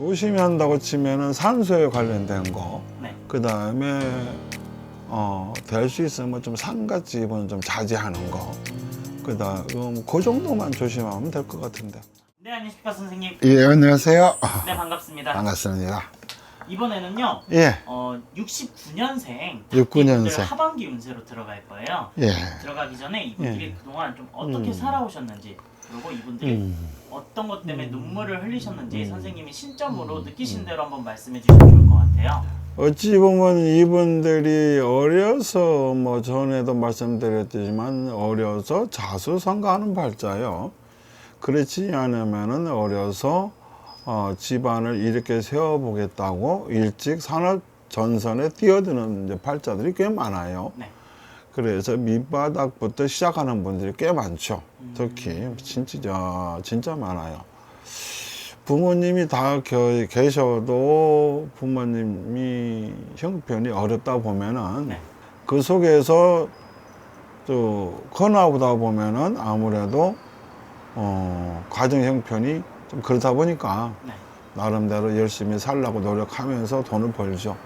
조심히 한다고 치면은 산소에 관련된 거, 네. 그 다음에 될 수 있으면 좀 상갓집은 좀 자제하는 거, 그다음 그 정도만 조심하면 될 것 같은데. 네, 안녕하십니까 선생님. 예, 안녕하세요. 네, 반갑습니다. 반갑습니다. 이번에는요. 예, 69년생 69년생. 하반기 운세로 들어갈 거예요. 예. 들어가기 전에 이분들이 그동안 좀 어떻게 살아오셨는지, 그리고 이분들이 어떤 것 때문에 눈물을 흘리셨는지 선생님이 신점으로 느끼신 대로 한번 말씀해 주시면 좋을 것 같아요. 어찌 보면 이분들이 어려서 뭐 전에도 말씀드렸지만 어려서 자수성가하는 발자요. 그렇지 않으면은 어려서 집안을 이렇게 세워보겠다고 일찍 산업 전선에 뛰어드는 이제 발자들이 꽤 많아요. 네. 그래서 밑바닥부터 시작하는 분들이 꽤 많죠. 특히 진짜 많아요. 부모님이 다 계셔도 부모님이 형편이 어렵다 보면은 네. 그 속에서 또 커나보다 보면은 아무래도 가정 형편이 좀 그렇다 보니까 네. 나름대로 열심히 살려고 노력하면서 돈을 벌죠.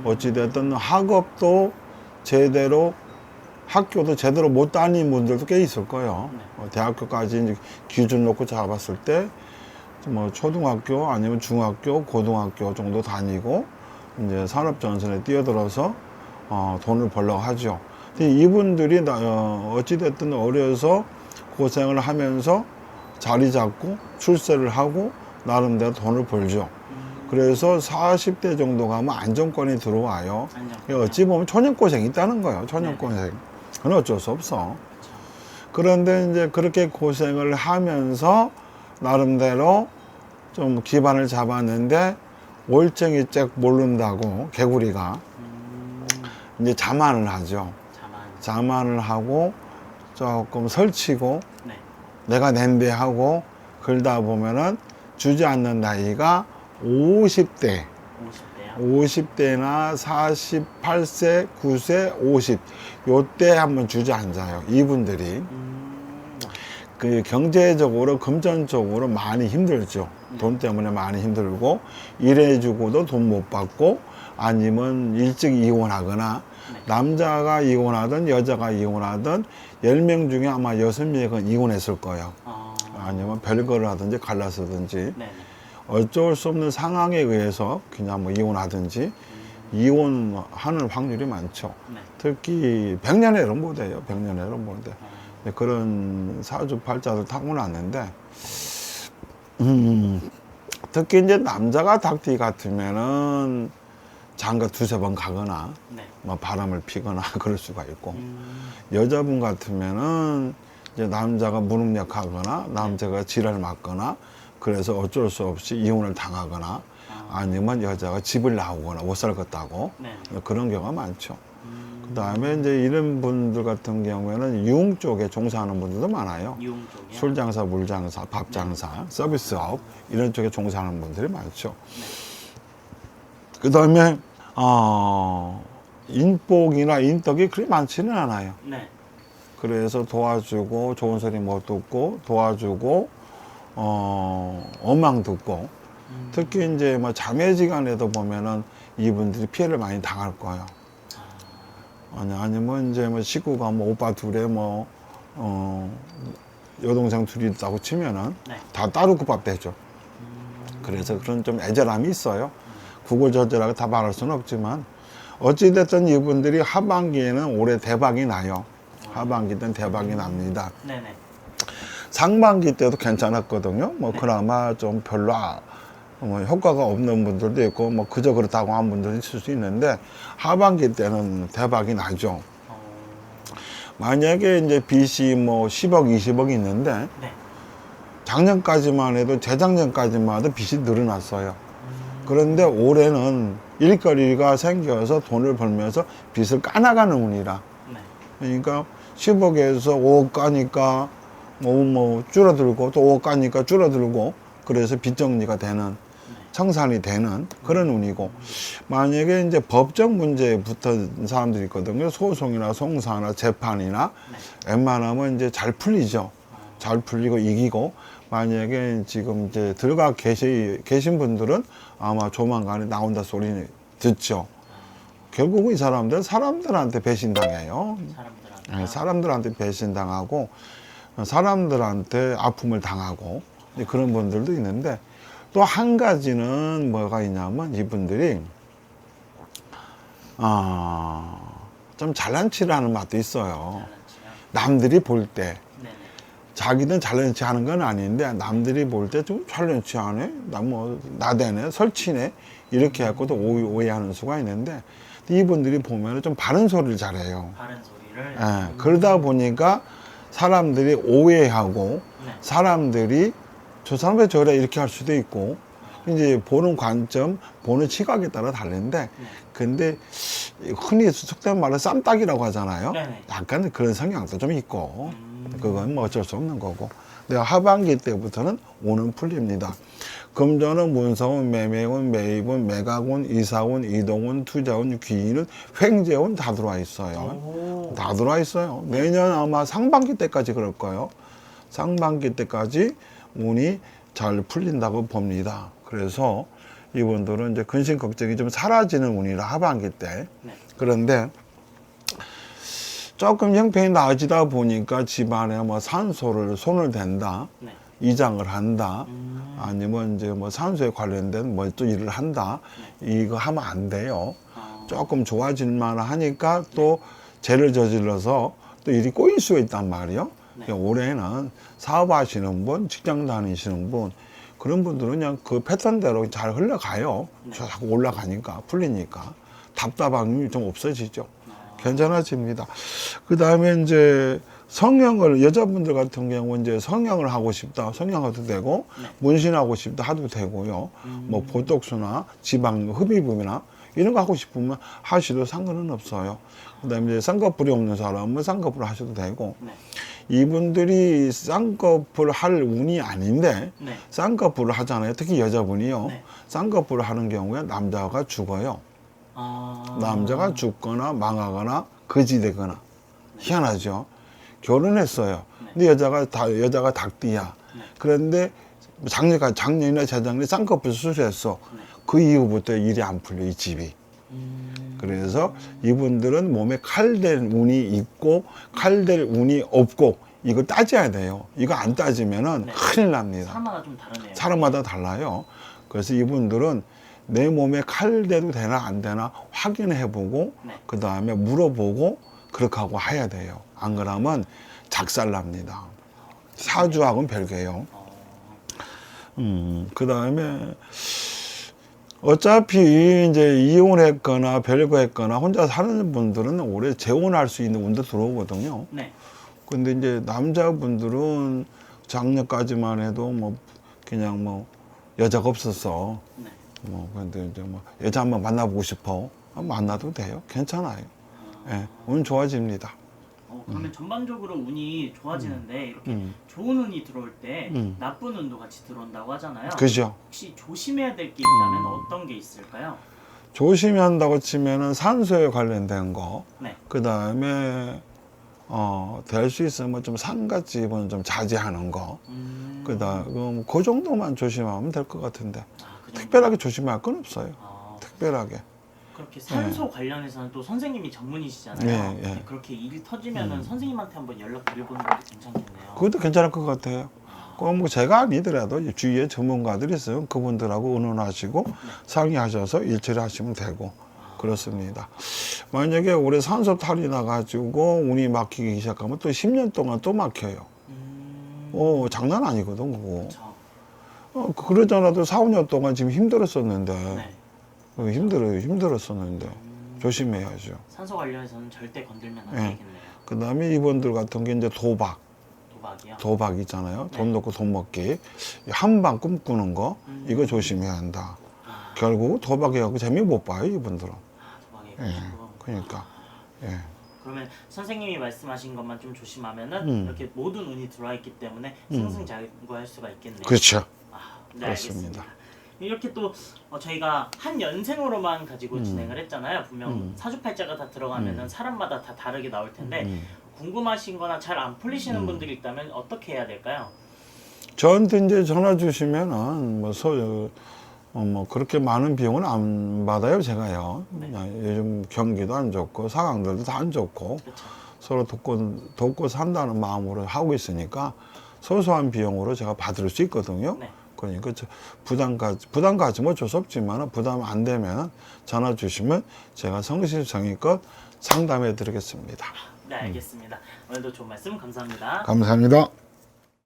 어찌됐든 학업도 제대로 학교도 제대로 못 다닌 분들도 꽤 있을 거예요. 네. 대학교까지 이제 기준 놓고 잡았을 때 뭐 초등학교 아니면 중학교, 고등학교 정도 다니고 이제 산업전선에 뛰어들어서 돈을 벌려고 하죠. 근데 이분들이 어찌됐든 어려서 고생을 하면서 자리 잡고 출세를 하고 나름대로 돈을 벌죠. 그래서 40대 정도 가면 안정권이 들어와요. 어찌 보면 초년고생이 있다는 거예요. 초년고생. 그건 어쩔 수 없어. 그런데 이제 그렇게 고생을 하면서 나름대로 좀 기반을 잡았는데 월정이 쫙 모른다고 개구리가 이제 자만을 하죠. 자만을 하고 조금 설치고 네. 내가 낸데 하고 그러다 보면은 주지 않는 나이가 50대 50대요? 50대나 48세, 9세, 50 요때 한번 주저앉아요. 이분들이 그 경제적으로 금전적으로 많이 힘들죠. 돈 때문에 많이 힘들고 일해주고도 돈 못 받고 아니면 일찍 이혼하거나 남자가 이혼하든 여자가 이혼하든 10명 중에 아마 6명은 이혼했을 거예요. 아니면 별거를 하든지 갈라서든지 네. 어쩔 수 없는 상황에 의해서 그냥 뭐 이혼하든지 이혼하는 확률이 많죠. 네. 특히 100년에는 못해요. 100년에는 못해. 그런 사주팔자를 타고났는데 특히 이제 남자가 닭띠 같으면은 장가 두세 번 가거나 네. 뭐 바람을 피거나 그럴 수가 있고 여자분 같으면은 이제 남자가 무능력하거나 남자가 지랄 맞거나 그래서 어쩔 수 없이 이혼을 당하거나 아니면 여자가 집을 나오거나 못 살겠다고 네. 그런 경우가 많죠. 그 다음에 이제 이런 분들 같은 경우에는 유흥 쪽에 종사하는 분들도 많아요. 유흥 쪽이요? 술 장사, 물 장사, 밥 장사, 서비스업 이런 쪽에 종사하는 분들이 많죠. 그 다음에 인복이나 인덕이 그리 많지는 않아요. 네. 그래서 도와주고 좋은 소리 못 듣고 도와주고 엄망 듣고 특히 이제 뭐 자매지간에도 보면은 이분들이 피해를 많이 당할 거예요. 아니면 이제 뭐 식구가 뭐 오빠 둘에 뭐 여동생 둘이 있다고 치면은 네. 다 따로 국밥되죠. 그래서 그런 좀 애절함이 있어요. 구구절절하게 다 말할 수는 없지만 어찌됐든 이분들이 하반기에는 올해 대박이 나요. 하반기 때는 대박이 납니다. 네네. 상반기 때도 괜찮았거든요. 뭐 그나마 좀 별로 뭐 효과가 없는 분들도 있고 뭐 그저 그렇다고 한 분들도 있을 수 있는데 하반기 때는 대박이 나죠. 만약에 이제 빚이 뭐 10억, 20억이 있는데 네. 작년까지만 해도 재작년까지만 해도 빚이 늘어났어요. 그런데 올해는 일거리가 생겨서 돈을 벌면서 빚을 까나가는 운이라. 네. 그러니까 10억에서 5억 까니까 뭐 줄어들고 또 5억 까니까 줄어들고 그래서 빚 정리가 되는 청산이 되는 그런 운이고 만약에 이제 법적 문제에 붙은 사람들이 있거든요. 소송이나 송사나 재판이나 웬만하면 이제 잘 풀리죠. 잘 풀리고 이기고, 만약에 지금 이제 들어가 계신 분들은 아마 조만간에 나온다 소리 듣죠. 결국은 이 사람들한테 배신당해요. 사람들한테. 사람들한테 배신당하고 사람들한테 아픔을 당하고 그런 분들도 있는데, 또 한 가지는 뭐가 있냐면 이분들이 좀 잘난 체를 하는 맛도 있어요. 잘난치요? 남들이 볼 때 네네. 자기는 잘난 체 하는 건 아닌데 남들이 볼 때 좀 잘난 체 하네, 나대네, 설치네, 이렇게 해갖고도 오해하는 수가 있는데, 이분들이 보면 좀 바른 소리를 잘해요. 바른 소리를. 그러다 보니까 사람들이 오해하고, 네. 사람들이 저 사람 왜 저래 이렇게 할 수도 있고, 이제 보는 관점, 보는 시각에 따라 다른데, 네. 근데 흔히 속된 말로 쌈딱이라고 하잖아요. 네네. 약간 그런 성향도 좀 있고, 그건 뭐 어쩔 수 없는 거고. 내가 하반기 때부터는 오는 풀립니다. 금전은, 문서운, 매매운, 매입운, 매각운, 이사운, 이동운, 투자운, 귀인은, 횡재운 다 들어와 있어요. 오. 다 들어와 있어요. 내년 아마 상반기 때까지 그럴 거예요. 상반기 때까지 운이 잘 풀린다고 봅니다. 그래서 이분들은 이제 근심 걱정이 좀 사라지는 운이라, 하반기 때. 네. 그런데 조금 형편이 나아지다 보니까 집안에 뭐 산소를 손을 댄다, 네. 이장을 한다, 아니면 이제 뭐 산소에 관련된 뭐 또 일을 한다, 이거 하면 안 돼요. 조금 좋아질만 하니까 또 죄를 저질러서 또 일이 꼬일 수가 있단 말이에요. 네. 그러니까 올해는 사업하시는 분, 직장 다니시는 분, 그런 분들은 그냥 그 패턴대로 잘 흘러가요. 자꾸 올라가니까, 풀리니까. 답답함이 좀 없어지죠. 괜찮아집니다. 그 다음에 이제 성형을, 여자분들 같은 경우는 이제 성형을 하고 싶다, 성형해도 되고, 네. 문신하고 싶다 하도 되고요. 뭐 보톡스나 지방 흡입이나 이런 거 하고 싶으면 하셔도 상관은 없어요. 그 다음에 이제 쌍꺼풀이 없는 사람은 쌍꺼풀 하셔도 되고, 네. 이분들이 쌍꺼풀 할 운이 아닌데 네. 쌍꺼풀을 하잖아요. 특히 여자분이요. 네. 쌍꺼풀을 하는 경우에 남자가 죽어요. 남자가 죽거나 망하거나 거지되거나. 희한하죠. 결혼했어요. 근데 여자가 닭띠야. 그런데 작년이나 재작년에 쌍꺼풀 수술했어. 그 이후부터 일이 안 풀려, 이 집이. 그래서 이분들은 몸에 칼될 운이 있고 칼될 운이 없고, 이거 따져야 돼요. 이거 안 따지면은 네. 큰일 납니다. 사람마다 좀 다르네요. 사람마다 달라요. 그래서 이분들은 내 몸에 칼대도 되나 안 되나 확인해보고, 네. 그 다음에 물어보고 그렇게 하고 해야 돼요. 안 그러면 작살납니다. 사주하고는 별개예요. 그 다음에 어차피 이제 이혼했거나 별거했거나 혼자 사는 분들은 올해 재혼할 수 있는 운도 들어오거든요. 네. 근데 이제 남자분들은 작년까지만 해도 뭐 그냥 뭐 여자가 없었어. 네. 뭐 근데 이제 뭐 여자 한번 만나보고 싶어. 만나도 돼요. 괜찮아요. 예, 운 좋아집니다. 그러면 전반적으로 운이 좋아지는데 이렇게 좋은 운이 들어올 때 나쁜 운도 같이 들어온다고 하잖아요. 그죠? 혹시 조심해야 될 게 있다면 어떤 게 있을까요? 조심해야 한다고 치면은 산소에 관련된 거. 네. 그 다음에 될 수 있으면 좀 상갓집은 좀 자제하는 거. 그다음 그 정도만 조심하면 될 것 같은데. 그 정도? 특별하게 조심할 건 없어요. 특별하게. 그렇게 산소 관련해서는 또 선생님이 전문이시잖아요. 예, 예. 네, 그렇게 일이 터지면은 선생님한테 한번 연락 드려보는 것도 괜찮겠네요. 그것도 괜찮을 것 같아요. 꼭 뭐 제가 아니더라도 주위에 전문가들이 있으면 그분들하고 의논하시고 상의하셔서 일처리 하시면 되고 그렇습니다. 만약에 올해 산소 탈이 나가지고 운이 막히기 시작하면 또 10년 동안 또 막혀요. 장난 아니거든 그거. 그렇죠. 그러잖아도 4, 5년 동안 지금 힘들었었는데 네. 힘들었었는데 조심해야죠. 산소 관련해서는 절대 건들면 안 예. 되겠네요. 그 다음에 이분들 같은 게 이제 도박이요? 도박 있잖아요. 네. 돈 넣고 돈 먹기. 한방 꿈꾸는 거, 이거 조심해야 한다. 결국 도박해갖고 재미 못 봐요, 이분들은. 도박이 예. 그렇고. 그러니까. 예. 그러면 선생님이 말씀하신 것만 좀 조심하면은 이렇게 모든 운이 들어와 있기 때문에 승승장구할 수가 있겠네요. 그렇죠. 네, 그렇습니다. 알겠습니다. 이렇게 또 저희가 한 연생으로만 가지고 진행을 했잖아요. 분명 사주팔자가 다 들어가면은 사람마다 다 다르게 나올 텐데 궁금하신 거나 잘 안 풀리시는 분들이 있다면 어떻게 해야 될까요? 저한테 이제 전화 주시면은 뭐 그렇게 많은 비용은 안 받아요, 제가요. 네. 그냥 요즘 경기도 안 좋고 상황들도 다 안 좋고 그렇죠. 서로 돕고 산다는 마음으로 하고 있으니까 소소한 비용으로 제가 받을 수 있거든요. 네. 그러니까 부담 가지면 어쩔 수 없지만 부담 안 되면 전화 주시면 제가 성심성의껏 상담해 드리겠습니다. 네, 알겠습니다. 오늘도 좋은 말씀 감사합니다. 감사합니다.